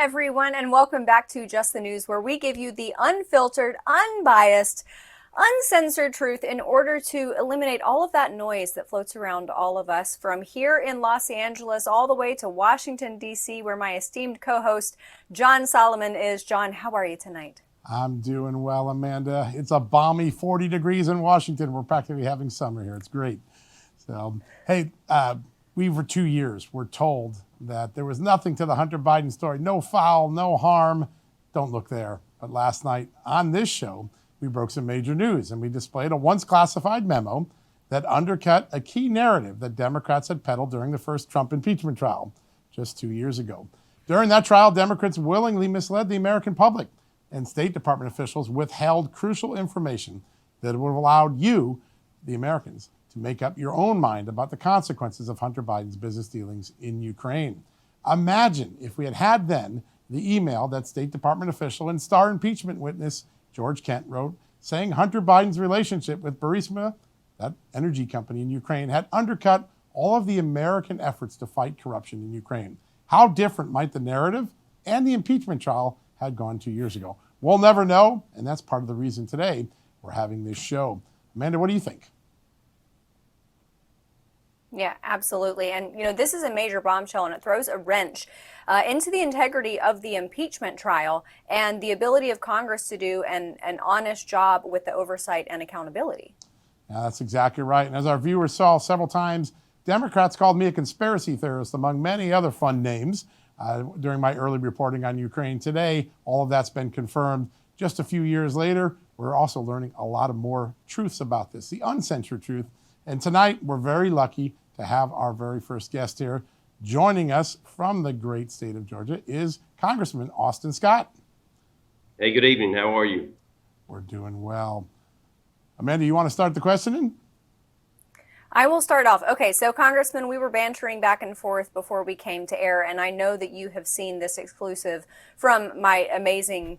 everyone, and welcome back to Just the News, where we give you the unfiltered, unbiased, uncensored truth in order to eliminate all of that noise that floats around all of us, from here in Los Angeles all the way to Washington, D.C., where my esteemed co-host John Solomon is. John, how are you tonight? I'm doing well, Amanda. It's a balmy 40 degrees in Washington. We're practically having summer here. It's great. So, hey, we for 2 years were told that there was nothing to the Hunter Biden story. No foul, no harm. Don't look there. But last night on this show, we broke some major news, and we displayed a once classified memo that undercut a key narrative that Democrats had peddled during the first Trump impeachment trial just 2 years ago. During that trial, Democrats willingly misled the American public, and State Department officials withheld crucial information that would have allowed you, the Americans, to make up your own mind about the consequences of Hunter Biden's business dealings in Ukraine. Imagine if we had had then the email that State Department official and star impeachment witness George Kent wrote, saying Hunter Biden's relationship with Burisma, that energy company in Ukraine, had undercut all of the American efforts to fight corruption in Ukraine. How different might the narrative and the impeachment trial had gone 2 years ago? We'll never know, and that's part of the reason today we're having this show. Amanda, what do you think? Yeah, absolutely. And, this is a major bombshell, and it throws a wrench into the integrity of the impeachment trial and the ability of Congress to do an honest job with the oversight and accountability. Yeah, that's exactly right. And as our viewers saw several times, Democrats called me a conspiracy theorist, among many other fun names, during my early reporting on Ukraine. Today, all of that's been confirmed. Just a few years later, we're also learning a lot of more truths about this, the uncensored truth. And tonight, we're very lucky to have our very first guest here. Joining us from the great state of Georgia is Congressman Austin Scott. Hey, good evening. How are you? We're doing well. Amanda, you want to start the questioning? I will start off. Okay, so Congressman, we were bantering back and forth before we came to air, and I know that you have seen this exclusive from my amazing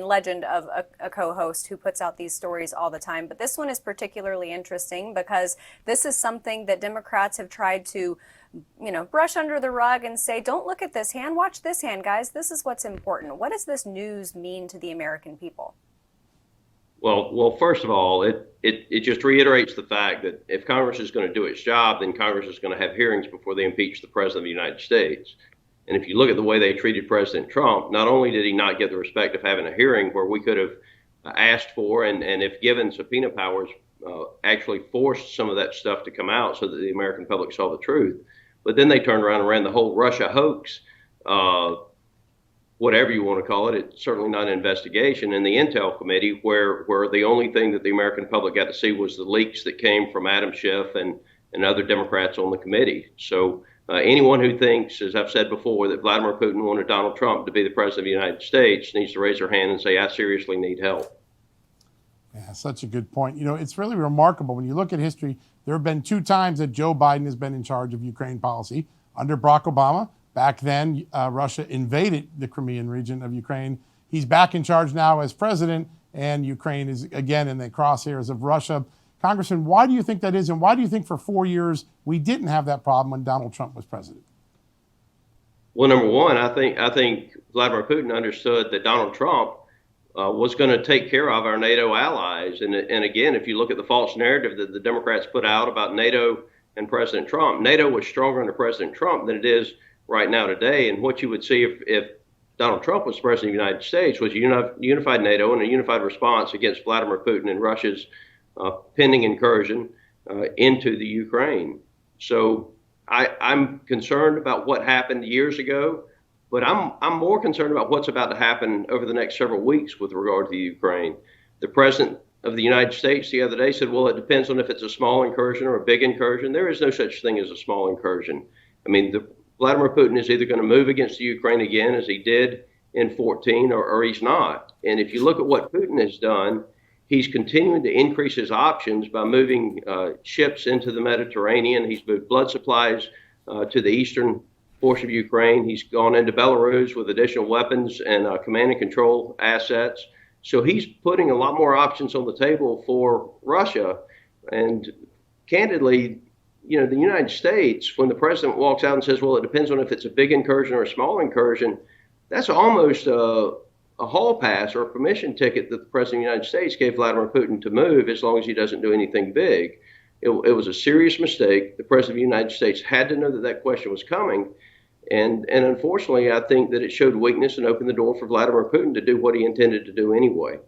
legend of a co-host who puts out these stories all the time. But this one is particularly interesting because this is something that Democrats have tried to, brush under the rug and say, don't look at this hand, watch this hand, guys. This is what's important. What does this news mean to the American people? Well, first of all, it just reiterates the fact that if Congress is going to do its job, then Congress is going to have hearings before they impeach the President of the United States. And if you look at the way they treated President Trump, not only did he not get the respect of having a hearing where we could have asked for and if given subpoena powers, actually forced some of that stuff to come out so that the American public saw the truth. But then they turned around and ran the whole Russia hoax, whatever you want to call it. It's certainly not an investigation in the Intel Committee, where the only thing that the American public got to see was the leaks that came from Adam Schiff and other Democrats on the committee. So anyone who thinks, as I've said before, that Vladimir Putin wanted Donald Trump to be the president of the United States needs to raise their hand and say, I seriously need help. Yeah, such a good point. It's really remarkable when you look at history. There have been 2 times that Joe Biden has been in charge of Ukraine policy. Under Barack Obama, back then, Russia invaded the Crimean region of Ukraine. He's back in charge now as president, and Ukraine is again in the crosshairs of Russia. Congressman, why do you think that is? And why do you think for 4 years we didn't have that problem when Donald Trump was president? Well, number one, I think Vladimir Putin understood that Donald Trump was going to take care of our NATO allies. And again, if you look at the false narrative that the Democrats put out about NATO and President Trump, NATO was stronger under President Trump than it is right now today. And what you would see if Donald Trump was president of the United States was a unified NATO and a unified response against Vladimir Putin and Russia's pending incursion into the Ukraine. So I'm concerned about what happened years ago, but I'm more concerned about what's about to happen over the next several weeks with regard to the Ukraine. The president of the United States the other day said, well, it depends on if it's a small incursion or a big incursion. There is no such thing as a small incursion. I mean, Vladimir Putin is either going to move against the Ukraine again, as he did in 14, or he's not. And if you look at what Putin has done, he's continuing to increase his options by moving ships into the Mediterranean. He's moved blood supplies to the eastern portion of Ukraine. He's gone into Belarus with additional weapons and command and control assets. So he's putting a lot more options on the table for Russia. And candidly, the United States, when the president walks out and says, well, it depends on if it's a big incursion or a small incursion, that's almost a hall pass or a permission ticket that the President of the United States gave Vladimir Putin to move as long as he doesn't do anything big. It was a serious mistake. The President of the United States had to know that that question was coming. And unfortunately, I think that it showed weakness and opened the door for Vladimir Putin to do what he intended to do anyway.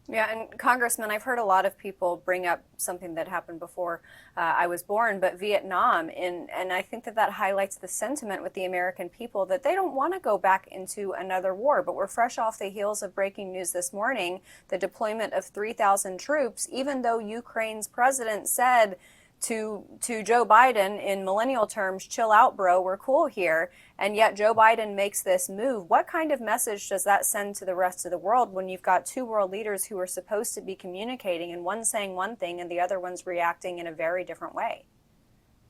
Yeah, and Congressman, I've heard a lot of people bring up something that happened before I was born, but Vietnam, and I think that that highlights the sentiment with the American people that they don't want to go back into another war. But we're fresh off the heels of breaking news this morning, the deployment of 3,000 troops, even though Ukraine's president said to Joe Biden in millennial terms, chill out, bro, we're cool here. And yet Joe Biden makes this move. What kind of message does that send to the rest of the world when you've got two world leaders who are supposed to be communicating and one saying one thing and the other one's reacting in a very different way?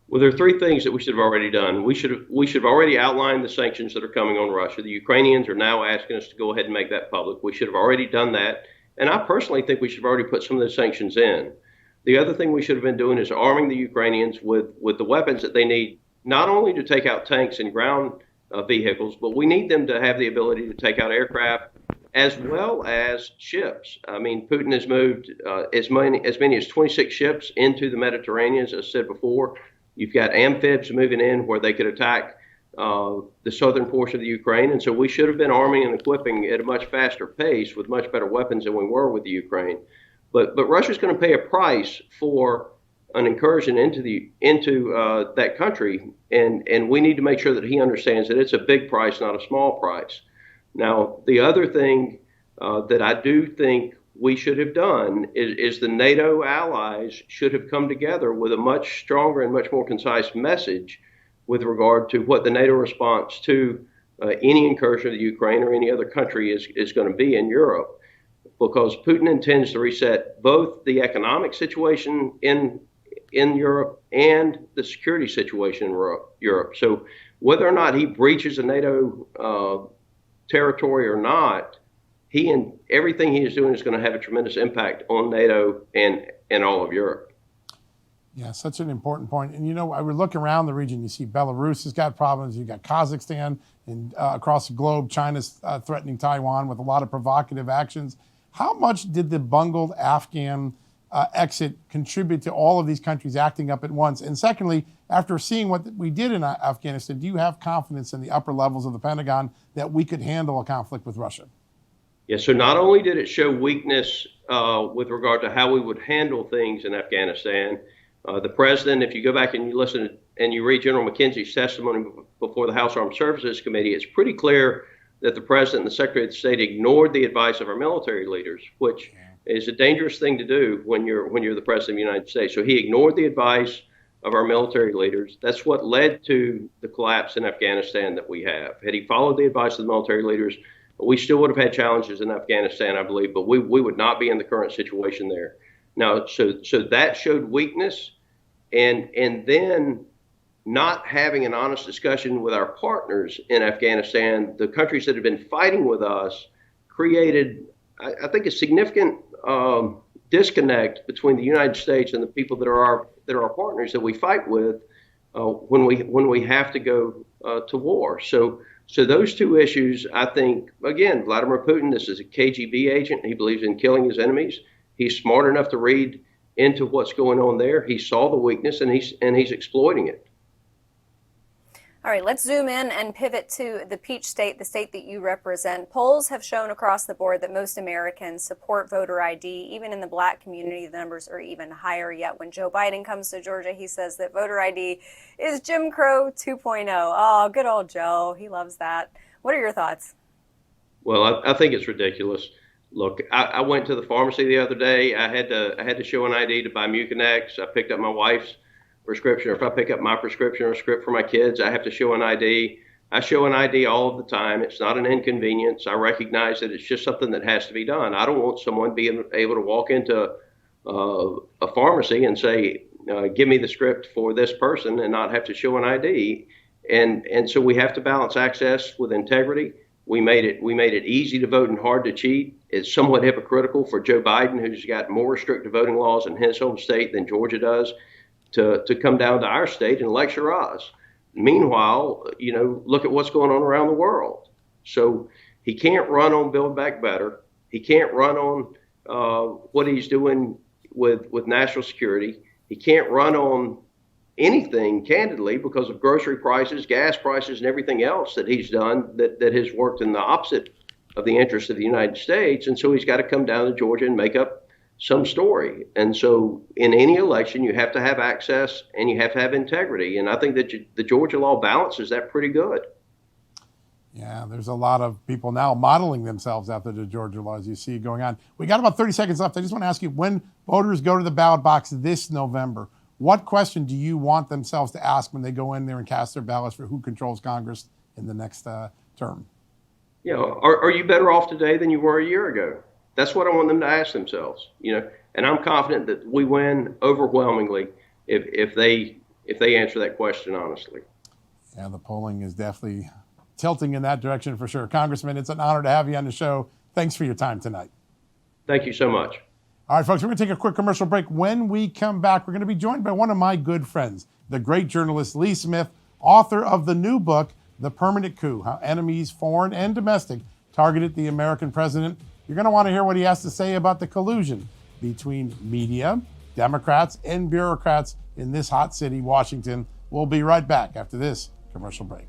Well, there are three things that we should have already done. We should have already outlined the sanctions that are coming on Russia. The Ukrainians are now asking us to go ahead and make that public. We should have already done that. And I personally think we should have already put some of those sanctions in. The other thing we should have been doing is arming the Ukrainians with the weapons that they need, not only to take out tanks and ground vehicles, but we need them to have the ability to take out aircraft as well as ships. I mean, Putin has moved as many as 26 ships into the Mediterranean, as I said before. You've got amphibs moving in where they could attack the southern portion of the Ukraine. And so we should have been arming and equipping at a much faster pace with much better weapons than we were with the Ukraine. But Russia's going to pay a price for an incursion into that country, and we need to make sure that he understands that it's a big price, not a small price. Now, the other thing that I do think we should have done is the NATO allies should have come together with a much stronger and much more concise message with regard to what the NATO response to any incursion of the Ukraine or any other country is going to be in Europe. Because Putin intends to reset both the economic situation in Europe and the security situation in Europe. So whether or not he breaches a NATO territory or not, he and everything he is doing is going to have a tremendous impact on NATO and all of Europe. Yeah, such an important point. And, you know, I would look around the region. You see Belarus has got problems. You've got Kazakhstan, and across the globe, China's threatening Taiwan with a lot of provocative actions. How much did the bungled Afghan exit contribute to all of these countries acting up at once? And secondly, after seeing what we did in Afghanistan, do you have confidence in the upper levels of the Pentagon that we could handle a conflict with Russia? Yeah, so not only did it show weakness with regard to how we would handle things in Afghanistan, the president, if you go back and you listen and you read General McKenzie's testimony before the House Armed Services Committee, it's pretty clear that the president and the secretary of state ignored the advice of our military leaders, which is a dangerous thing to do when you're the president of the United States. So he ignored the advice of our military leaders. That's what led to the collapse in Afghanistan that we have. Had he followed the advice of the military leaders, we still would have had challenges in Afghanistan, I believe, but we would not be in the current situation there. Now, so that showed weakness, and then not having an honest discussion with our partners in Afghanistan, the countries that have been fighting with us, created, I think, a significant disconnect between the United States and the people that are our partners that we fight with when we have to go to war. So those two issues, I think, again, Vladimir Putin, this is a KGB agent. He believes in killing his enemies. He's smart enough to read into what's going on there. He saw the weakness and he's exploiting it. All right, let's zoom in and pivot to the Peach State, the state that you represent. Polls have shown across the board that most Americans support voter ID. Even in the Black community, the numbers are even higher. Yet when Joe Biden comes to Georgia, he says that voter ID is Jim Crow 2.0. Oh, good old Joe. He loves that. What are your thoughts? Well, I think it's ridiculous. Look, I went to the pharmacy the other day. I had to show an ID to buy Mucinex. I picked up my wife's prescription, or if I pick up my prescription or a script for my kids, I have to show an ID. I show an ID all of the time. It's not an inconvenience. I recognize that it's just something that has to be done. I don't want someone being able to walk into a pharmacy and say, give me the script for this person and not have to show an ID. And so we have to balance access with integrity. We made it easy to vote and hard to cheat. It's somewhat hypocritical for Joe Biden, who's got more restrictive voting laws in his home state than Georgia does, to come down to our state and lecture us. Meanwhile, look at what's going on around the world. So he can't run on Build Back Better. He can't run on what he's doing with national security. He can't run on anything, candidly, because of grocery prices, gas prices, and everything else that he's done that has worked in the opposite of the interest of the United States. And so he's got to come down to Georgia and make up some story. And so in any election, you have to have access and you have to have integrity. And I think that the Georgia law balances that pretty good. Yeah, there's a lot of people now modeling themselves after the Georgia law, as you see going on. We got about 30 seconds left. I just want to ask you, when voters go to the ballot box this November, what question do you want themselves to ask when they go in there and cast their ballots for who controls Congress in the next term? Are you better off today than you were a year ago? That's what I want them to ask themselves. And I'm confident that we win overwhelmingly if they answer that question honestly. Yeah, the polling is definitely tilting in that direction for sure. Congressman, it's an honor to have you on the show. Thanks for your time tonight. Thank you so much. All right, folks, we're going to take a quick commercial break. When we come back, we're going to be joined by one of my good friends, the great journalist Lee Smith, author of the new book, The Permanent Coup, How Enemies, Foreign and Domestic, Targeted the American President. You're going to want to hear what he has to say about the collusion between media, Democrats, and bureaucrats in this hot city, Washington. We'll be right back after this commercial break.